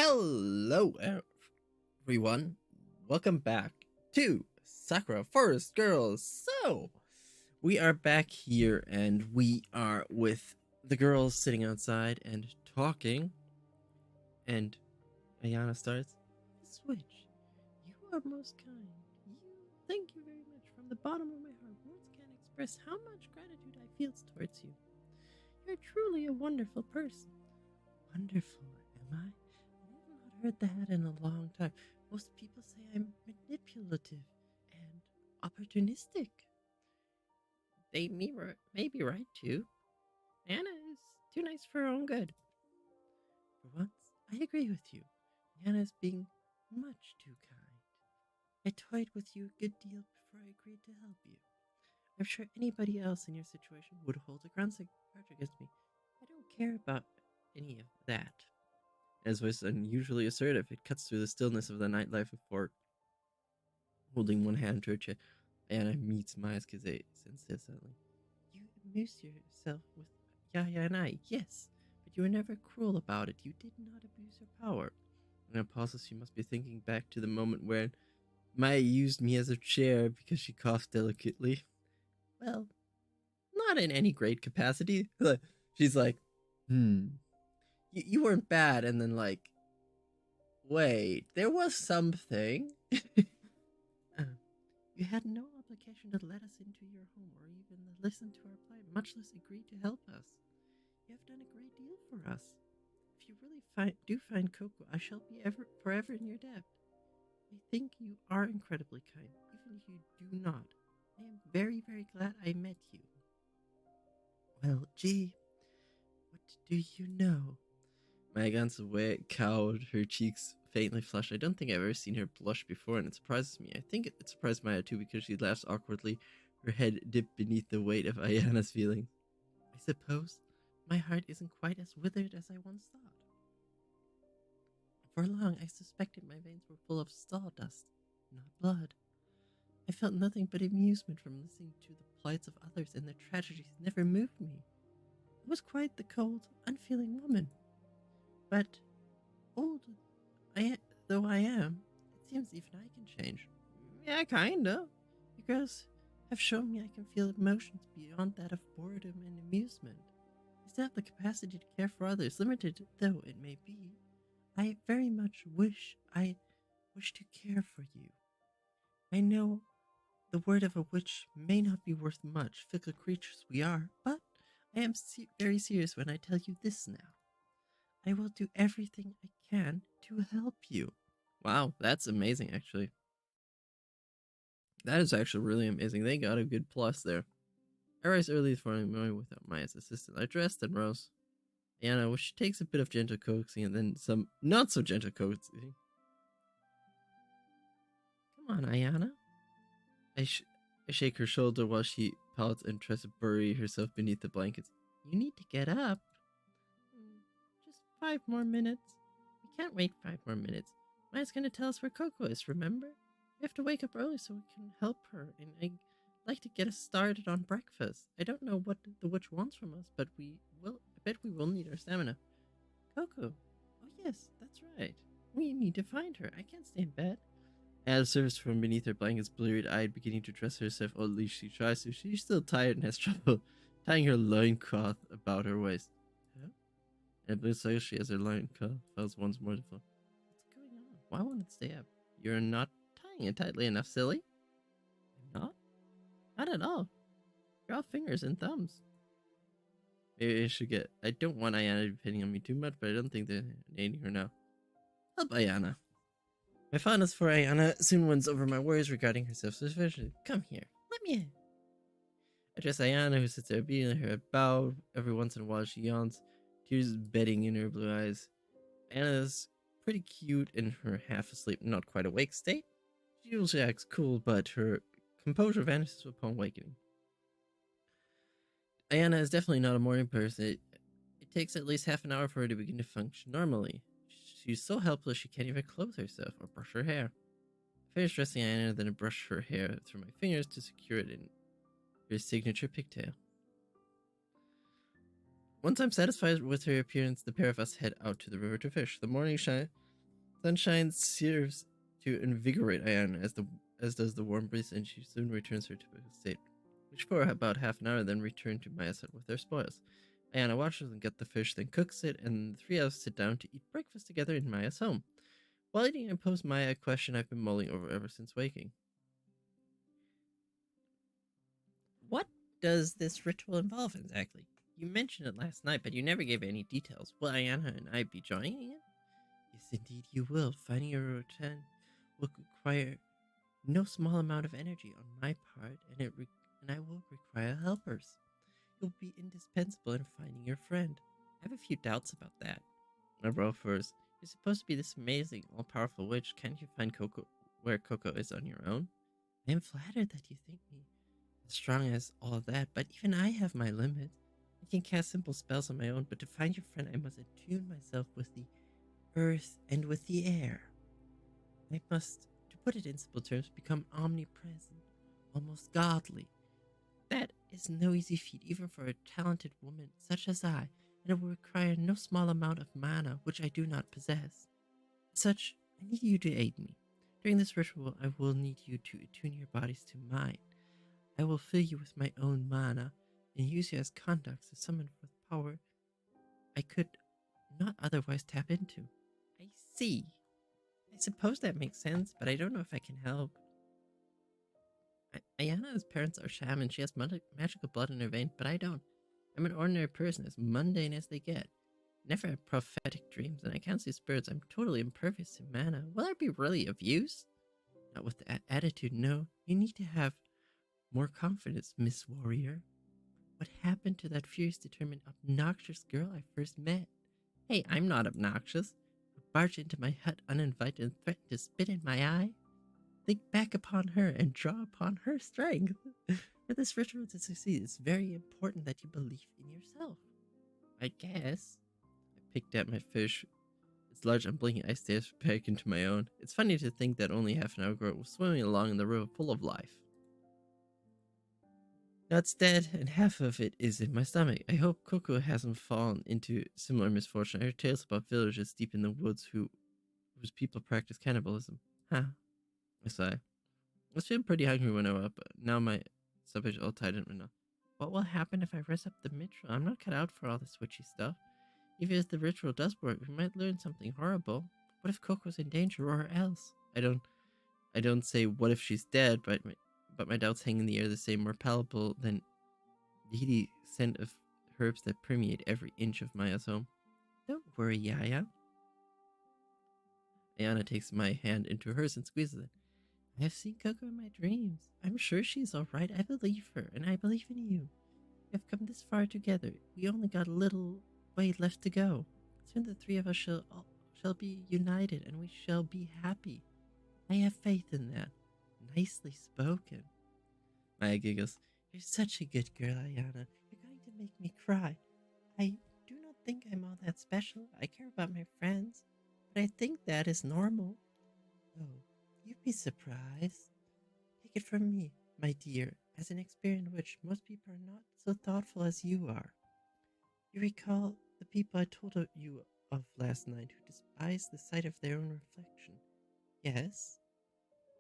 Hello, everyone. Welcome back to Sakura Forest Girls. So, we are back here and we are with the girls sitting outside and talking. And Ayana starts, Switch, you are most kind. Thank you very much from the bottom of my heart. Words can't express how much gratitude I feel towards you. You're truly a wonderful person. Wonderful, am I? I've not heard that in a long time. Most people say I'm manipulative and opportunistic. They may be right too. Anna is too nice for her own good. For once, I agree with you. Anna is being much too kind. I toyed with you a good deal before I agreed to help you. I'm sure anybody else in your situation would hold a grudge against me. I don't care about any of that. His voice unusually assertive. It cuts through the stillness of the nightlife before holding one hand to her chest. Anna meets my eyes because they sense this suddenly. You amuse yourself with Yaya and I, yes, but you were never cruel about it. You did not abuse your power. And pauses, she must be thinking back to the moment when Maya used me as a chair because she coughed delicately. Well, not in any great capacity. She's like, you weren't bad, and then like, wait, there was something. You had no obligation to let us into your home or even listen to our plight, much less agree to help us. You have done a great deal for us. If you really do find Coco, I shall be forever in your debt. I think you are incredibly kind, even if you do not. I am very, very glad I met you. Well, gee, what do you know? Megan's away cowed, her cheeks faintly flushed. I don't think I've ever seen her blush before, and it surprises me. I think it surprised Maya too because she laughs awkwardly, her head dipped beneath the weight of Ayana's feelings. I suppose my heart isn't quite as withered as I once thought. For long, I suspected my veins were full of sawdust, not blood. I felt nothing but amusement from listening to the plights of others, and their tragedies never moved me. I was quite the cold, unfeeling woman. But old though I am, it seems even I can change. Yeah, kinda. You girls have shown me I can feel emotions beyond that of boredom and amusement. I still have the capacity to care for others, limited though it may be. I very much wish to care for you. I know the word of a witch may not be worth much, fickle creatures we are, but I am very serious when I tell you this now. I will do everything I can to help you. Wow, that's amazing, actually. That is actually really amazing. They got a good plus there. I rise early this morning without Maya's assistant. I dressed and rose. Anna, which takes a bit of gentle coaxing and then some not so gentle coaxing. Come on, Ayana. I shake her shoulder while she pouts and tries to bury herself beneath the blankets. You need to get up. Just 5 more minutes. We can't wait 5 more minutes. Maya's gonna tell us where Coco is, remember? We have to wake up early so we can help her, and I'd like to get us started on breakfast. I don't know what the witch wants from us, but I bet we will need our stamina. Coco. Oh yes, that's right. We need to find her. I can't stay in bed. Anna surfaces from beneath her blankets, bleary-eyed, beginning to dress herself. Or at least she tries to. She's still tired and has trouble tying her loincloth about her waist. Huh? And it looks like she has her loincloth falls once more to fall. What's going on? Why won't it stay up? You're not tying it tightly enough, silly. I'm not? Not at all. You're all fingers and thumbs. Maybe I should get... I don't want Ayana depending on me too much, but I don't think they're needing her now. Help Ayana. My fondness for Ayana soon wins over my worries regarding her self-sufficiency. Come here, let me in. I dress Ayana, who sits there beating her head bowed. Every once in a while she yawns, tears bedding in her blue eyes. Ayana's pretty cute in her half-asleep, not quite awake state. She usually acts cool, but her composure vanishes upon awakening. Ayana is definitely not a morning person. It takes at least half an hour for her to begin to function normally. She's so helpless she can't even clothe herself or brush her hair. I finish dressing Ayana, then I brush her hair through my fingers to secure it in her signature pigtail. Once I'm satisfied with her appearance, the pair of us head out to the river to fish. The morning Sunshine serves to invigorate Ayana as does the warm breeze, and she soon returns to her typical state, which for about half an hour then return to Maya's hut with their spoils. Ayana watches them get the fish, then cooks it, and the three of us sit down to eat breakfast together in Maya's home. While eating, I pose Maya a question I've been mulling over ever since waking. What does this ritual involve exactly? You mentioned it last night, but you never gave any details. Will Ayana and I be joining it? Yes, indeed you will. Finding a routine will require no small amount of energy on my part, and I will require helpers. You'll be indispensable in finding your friend. I have a few doubts about that. I roll first. You're supposed to be this amazing, all-powerful witch. Can't you find Coco where Coco is on your own? I am flattered that you think me as strong as all that, but even I have my limits. I can cast simple spells on my own, but to find your friend, I must attune myself with the earth and with the air. I must, to put it in simple terms, become omnipresent, almost godly. That is no easy feat, even for a talented woman such as I, and it will require no small amount of mana, which I do not possess. As such, I need you to aid me. During this ritual, I will need you to attune your bodies to mine. I will fill you with my own mana and use you as conducts to summon forth power I could not otherwise tap into. I see. I suppose that makes sense, but I don't know if I can help. Ayana's parents are shaman. She has magical blood in her veins, but I don't. I'm an ordinary person, as mundane as they get. Never had prophetic dreams, and I can't see spirits. I'm totally impervious to mana. Will I be really of use? Not with that attitude, no. You need to have more confidence, Miss Warrior. What happened to that fierce, determined, obnoxious girl I first met? Hey, I'm not obnoxious. Barge into my hut uninvited and threaten to spit in my eye? Think back upon her and draw upon her strength. For this ritual to succeed, it's very important that you believe in yourself. I guess. I picked at my fish. Its large unblinking eyes stared back into my own. It's funny to think that only half an hour ago it was swimming along in the river full of life. Now it's dead, and half of it is in my stomach. I hope Coco hasn't fallen into similar misfortune. I heard tales about villagers deep in the woods whose people practice cannibalism. Huh. I sigh. I was feeling pretty hungry when I woke up, but now my stomach is all tight and enough. What will happen if I rest up the ritual? I'm not cut out for all this witchy stuff. Even if the ritual does work, we might learn something horrible. What if Coco's in danger or else? I don't say what if she's dead, but my doubts hang in the air the same, more palpable than the heady scent of herbs that permeate every inch of Maya's home. Don't worry, Yaya. Ayana takes my hand into hers and squeezes it. I have seen Coco in my dreams. I'm sure she's all right. I believe her, and I believe in you. We have come this far together. We only got a little way left to go. Soon the three of us shall be united, and we shall be happy. I have faith in that. Nicely spoken. Maya giggles. You're such a good girl, Ayana. You're going to make me cry. I do not think I'm all that special. I care about my friends, but I think that is normal. Oh, you'd be surprised. Take it from me, my dear, as an experienced witch, most people are not so thoughtful as you are. You recall the people I told you of last night who despise the sight of their own reflection. Yes,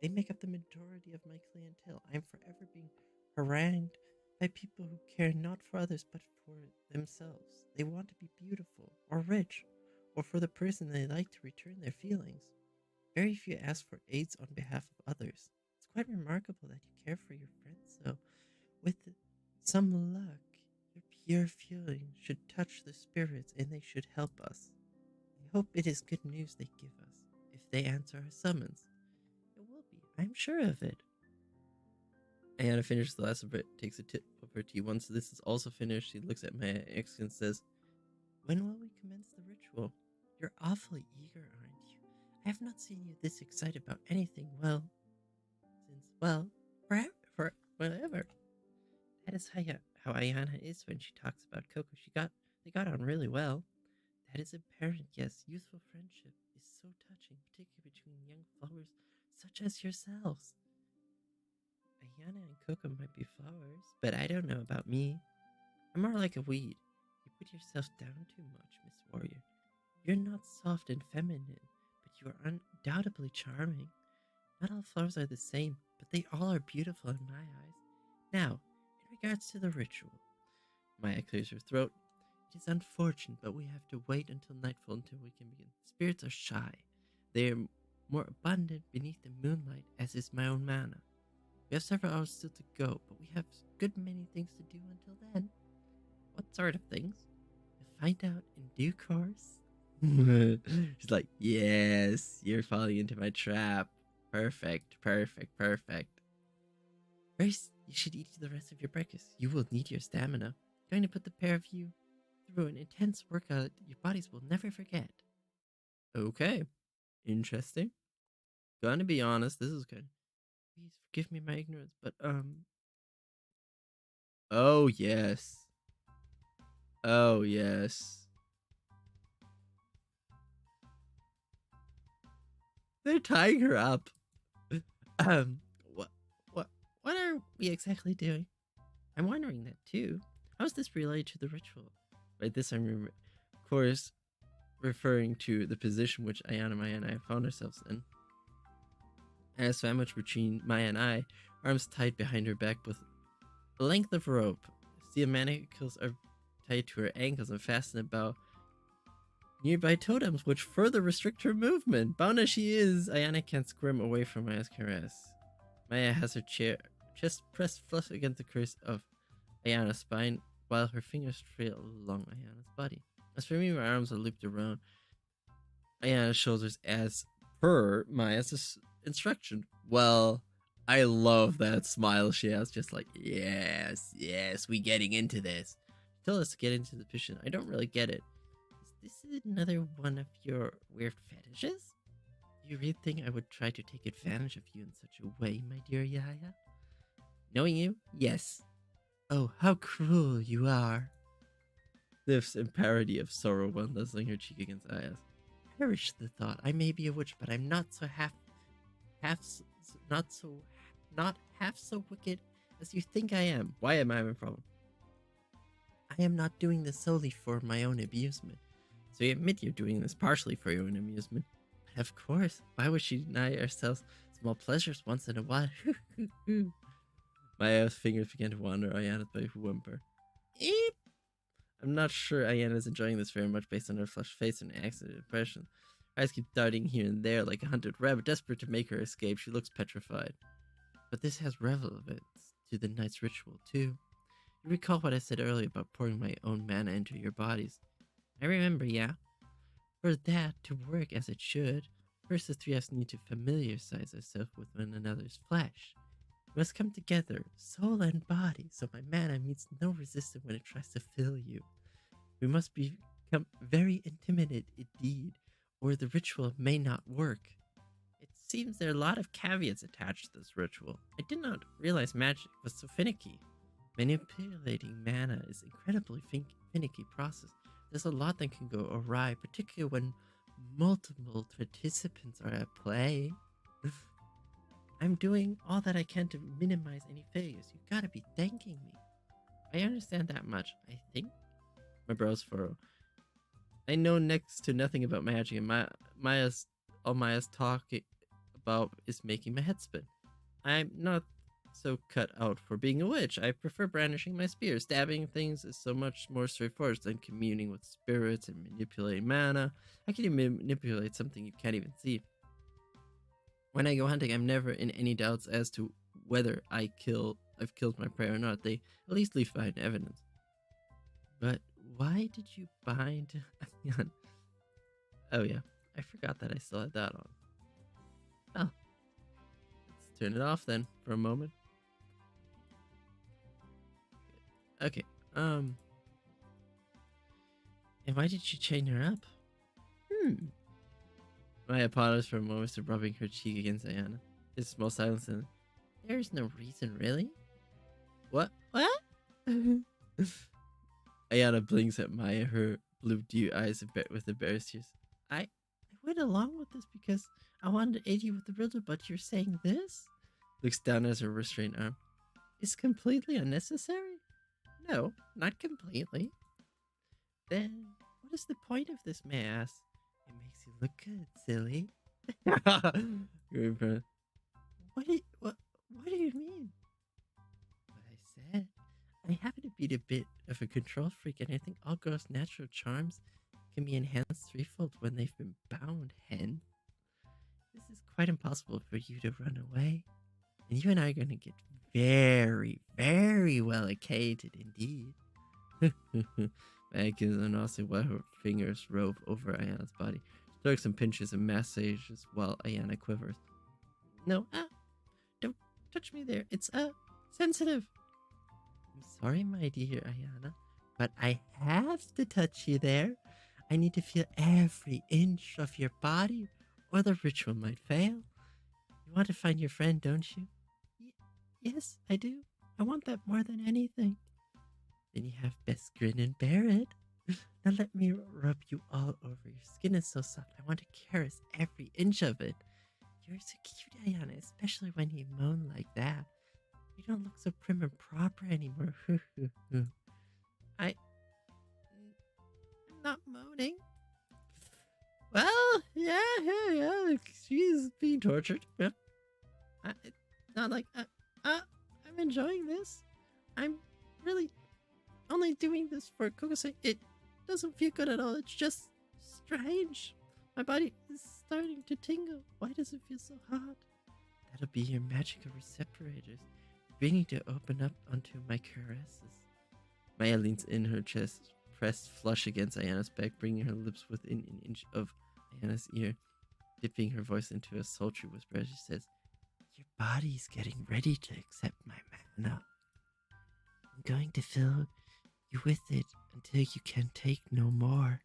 they make up the majority of my clientele. I am forever being harangued by people who care not for others but for themselves. They want to be beautiful, or rich, or for the person they like to return their feelings. Very few ask for aids on behalf of others. It's quite remarkable that you care for your friends, so with some luck, your pure feelings should touch the spirits and they should help us. I hope it is good news they give us, if they answer our summons. It will be, I'm sure of it. Ayana finishes the last of it, takes a tip of her tea. Once this is also finished, she looks at my ex and says, When will we commence the ritual? You're awfully eager, aren't you? I have not seen you this excited about anything, forever. That is how Ayana is when she talks about Coco. They got on really well. That is apparent, yes. Youthful friendship is so touching, particularly between young flowers such as yourselves. Ayana and Coco might be flowers, but I don't know about me. I'm more like a weed. You put yourself down too much, Miss Warrior. You're not soft and feminine, but you are undoubtedly charming. Not all flowers are the same, but they all are beautiful in my eyes. Now, in regards to the ritual, Maya clears her throat. It is unfortunate, but we have to wait until nightfall until we can begin. Spirits are shy. They are more abundant beneath the moonlight, as is my own mana. We have several hours still to go, but we have a good many things to do until then. What sort of things? You'll find out in due course. She's like, yes, you're falling into my trap. Perfect, perfect, perfect. First, you should eat the rest of your breakfast. You will need your stamina. I'm going to put the pair of you through an intense workout your bodies will never forget. Okay, interesting. Gonna be honest, this is good. Please forgive me my ignorance, but oh yes. Oh yes. They're tying her up. Um, what, what, what are we exactly doing? I'm wondering that too. How is this related to the ritual? By this, I'm, of course, referring to the position which Ayana, Maya, and I found ourselves in. As sandwiched between Maya and I, arms tied behind her back with a length of rope. Steel manacles are tied to her ankles and fastened about nearby totems, which further restrict her movement. Bound as she is, Ayana can't squirm away from Maya's caress. Maya has her chest pressed flush against the curse of Ayana's spine, while her fingers trail along Ayana's body. As for me, my arms are looped around Ayana's shoulders as per Maya's instruction. Well, I love that smile she has, just like, yes, yes, we getting into this. She told us to get into the position. I don't really get it. Is this another one of your weird fetishes? Do you really think I would try to take advantage of you in such a way, my dear Yaya? Knowing you, yes. Oh, how cruel you are. Sniffs in parody of sorrow while nuzzling her cheek against Aya's. Perish the thought. I may be a witch, but I'm not so not half so wicked as you think I am. Why am I having a problem? I am not doing this solely for my own amusement. So you admit you're doing this partially for your own amusement. But of course, why would she deny ourselves small pleasures once in a while? Maya's fingers began to wander Ayana's by whimper. Eep! I'm not sure Ayana's enjoying this very much based on her flushed face and accident impression. Her eyes keep darting here and there like a hunted rabbit, desperate to make her escape. She looks petrified. But this has relevance to the night's ritual, too. You recall what I said earlier about pouring my own mana into your bodies? I remember, yeah. For that to work as it should, first the three of us need to familiarize ourselves with one another's flesh. We must come together, soul and body, so my mana meets no resistance when it tries to fill you. We must become very intimate indeed, or the ritual may not work. It seems there are a lot of caveats attached to this ritual. I did not realize magic was so finicky. Manipulating mana is an incredibly finicky process. There's a lot that can go awry, particularly when multiple participants are at play. I'm doing all that I can to minimize any failures. You gotta be thanking me. I understand that much, I think. My brows furrow. I know next to nothing about magic, and all Maya's talking about is making my head spin. I'm not so cut out for being a witch. I prefer brandishing my spear. Stabbing things is so much more straightforward than communing with spirits and manipulating mana. I can even manipulate something you can't even see. When I go hunting, I'm never in any doubts as to whether I've killed my prey or not. They at least leave behind evidence. But why did you bind? Oh yeah, I forgot that I still had that on. Oh, let's turn it off then for a moment. Okay. And why did you chain her up? Maya paused for a moment, still rubbing her cheek against Ayana. His small silence and there's no reason, really. What? Ayana blinks at Maya, her blue dew eyes with embarrassed tears. I went along with this because I wanted to aid you with the riddle, but you're saying this? Looks down at her restrained arm. It's completely unnecessary? No, not completely. Then, what is the point of this, may I ask? It makes you look good, silly. Grandpa. What do you mean? What I said. I happen to be a bit of a control freak, and I think all girls' natural charms can be enhanced threefold when they've been bound, hen. This is quite impossible for you to run away. And you and I are going to get very, very well acquainted indeed. Meg gives an also while her fingers rove over Ayana's body, strokes and pinches and massages while Ayana quivers. No, don't touch me there. It's, sensitive. I'm sorry, my dear Ayana, but I have to touch you there. I need to feel every inch of your body, or the ritual might fail. You want to find your friend, don't you? Yes, I do. I want that more than anything. Then you have best grin and bear it. Now let me rub you all over. Your skin is so soft. I want to caress every inch of it. You're so cute, Ayana, especially when you moan like that. You don't look so prim and proper anymore. I'm not moaning. Well, yeah. She's being tortured. Yeah. Not like, I'm enjoying this. I'm really only doing this for Coco's sake. It doesn't feel good at all. It's just strange. My body is starting to tingle. Why does it feel so hot? That'll be your magical separators, beginning to open up onto my caresses. Maya leans in, her chest pressed flush against Ayana's back, bringing her lips within an inch of Ayana's ear, dipping her voice into a sultry whisper as she says, "Your body's getting ready to accept my mana. I'm going to fill you with it until you can take no more.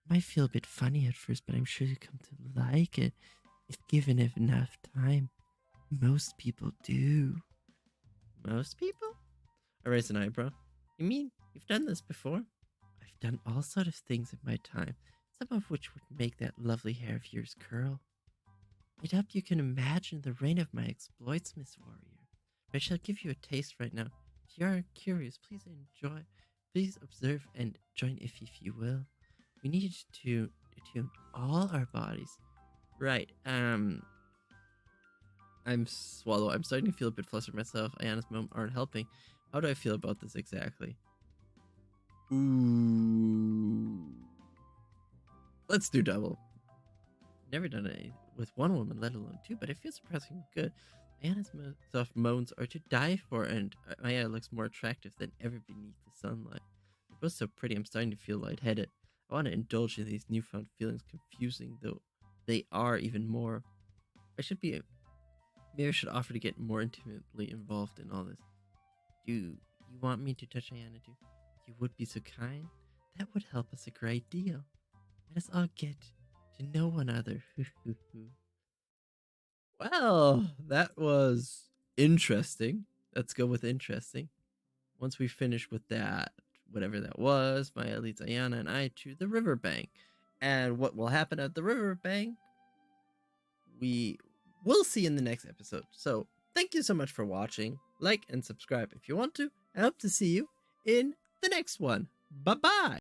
It might feel a bit funny at first, but I'm sure you'll come to like it if given enough time. Most people do." Most people? I raise an eyebrow. You mean you've done this before? I've done all sorts of things in my time, some of which would make that lovely hair of yours curl. I doubt you can imagine the reign of my exploits, Miss Warrior. But I shall give you a taste right now. If you are curious, please enjoy. Please observe and join if you will. We need to attune all our bodies. Right, I'm swallow. I'm starting to feel a bit flustered myself. Ayana's mom aren't helping. How do I feel about this exactly? Ooh. Let's do double. Never done it with one woman, let alone two, but it feels surprisingly good. Ayana's soft moans are to die for, and Ayana looks more attractive than ever beneath the sunlight. They're both so pretty, I'm starting to feel lightheaded. I want to indulge in these newfound feelings, confusing though they are even more. Maybe I should offer to get more intimately involved in all this. Do you want me to touch Ayana too? You would be so kind? That would help us a great deal. Let us all get to know one another. Well, that was interesting. Let's go with interesting. Once we finish with that, whatever that was, Maya leads Ayana and I to the riverbank. And what will happen at the riverbank, we will see in the next episode. So thank you so much for watching. Like and subscribe if you want to. I hope to see you in the next one. Bye-bye.